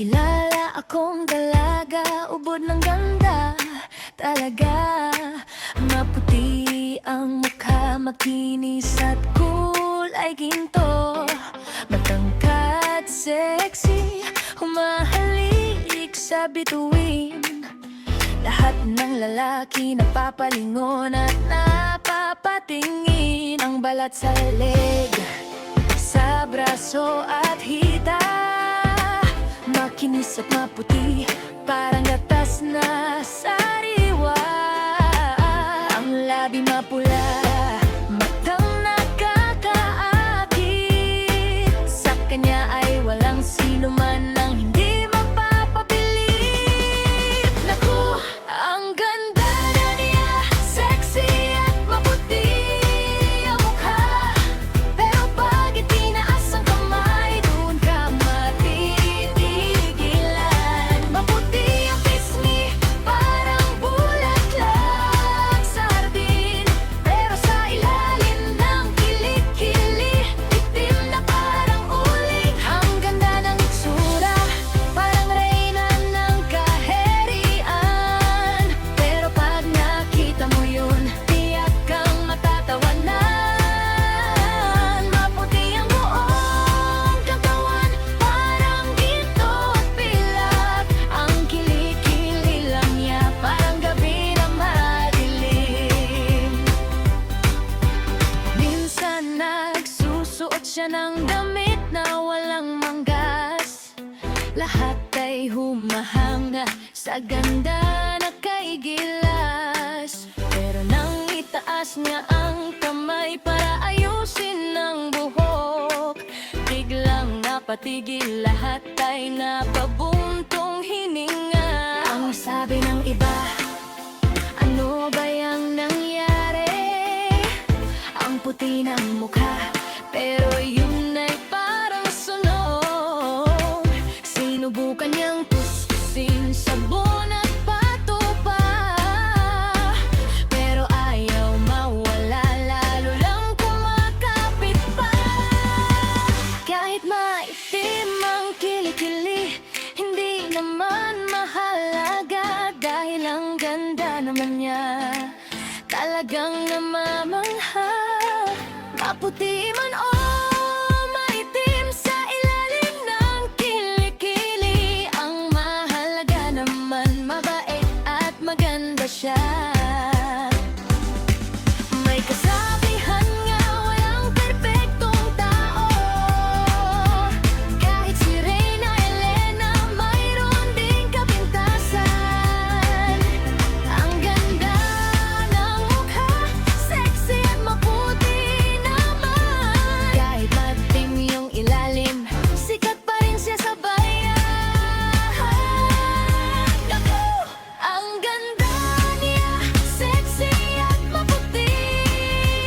kilala akong dalaga, ubod ng ganda talaga. Maputi ang mukha, makinis at kulay ginto, matangkad, sexy, humahalik sa bituin. Lahat ng lalaki napapalingon at napapatingin. Ang balat sa leg, sa braso at hita, makinis at maputi, parang gatas na sariwa. Ang labi mapula, matang nakakaakit. Sa kanya ay walang sino man ang hindi mapapabilib. Naku, ang ganda na niya, sexy at maputi ang mukha. Pero pag itinaas ang kamay, doon ka matitigilan. Maputi ang pisngi, parang bulaklak sa hardin. Pero sa ilalim ng kilikili, itim na parang uling. Ang ganda ng itsura, parang reyna ng kaharian. Pero pag nakita mo yun, tiyak kang matatawanan. Maputi ang buong katawan, parang ginto at pilak. Ang kilikili lang niya, parang gabi na madilim. Minsan nagsusuot siya ng damit na walang manggas. Lahat ay humahanga sa ganda na kaigilas. Pero nang itaas niya ang kamay para ayusin ang buhok, biglang napatigil, lahat ay napabuntong hininga. Ang sabi ng iba, ano ba yang nangyari? Ang puti ng mukha, pero yun ay parang sunog. Sinubukan niyang tuskusin sabon at pato pa, pero ayaw mawala, lalo lang kumakapit pa. Kahit maitim ang kilikili, hindi naman mahalaga, dahil ang ganda naman niya, talagang namamangha. Maputi man o maitim, sa ilalim ng kilikili, ang mahalaga naman, mabait at maganda siya. May kasabihan nga, walang perpektong tao. Kahit si Reyna Elena, mayroon ding kapintasan. Ang ganda ng mukha, sexy at maputi naman. Kahit matim yung ilalim, sikat pa rin siya sa bayan. Naku, ang ganda niya, sexy at maputi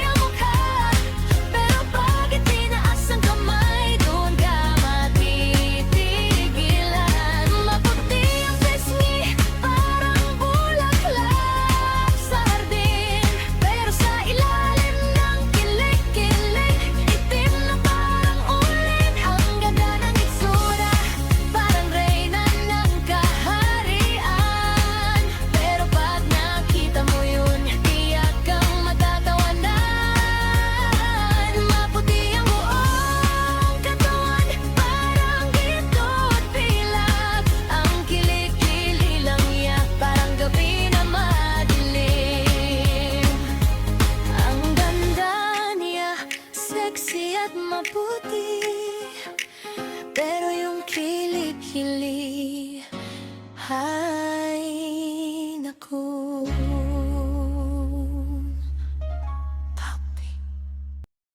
ang mukha. Pero pag itinaas ang kamay, doon ka matitigilan. Maputi ang pisngi, parang bulaklak sa hardin. Pero sa ilalim ng kilik-kilik, itim na parang uling. Ang ganda ng itsura, parang reyna ng kaharian. Pero pag nakita mo yun, tiyak kang matatawanan. Maputi ang buong katawan, parang ginto at pilak. Ang kilikili lang niya, parang gabi na madilim. Ang ganda niya, sexy at maputi, pero yung kilikili, ha?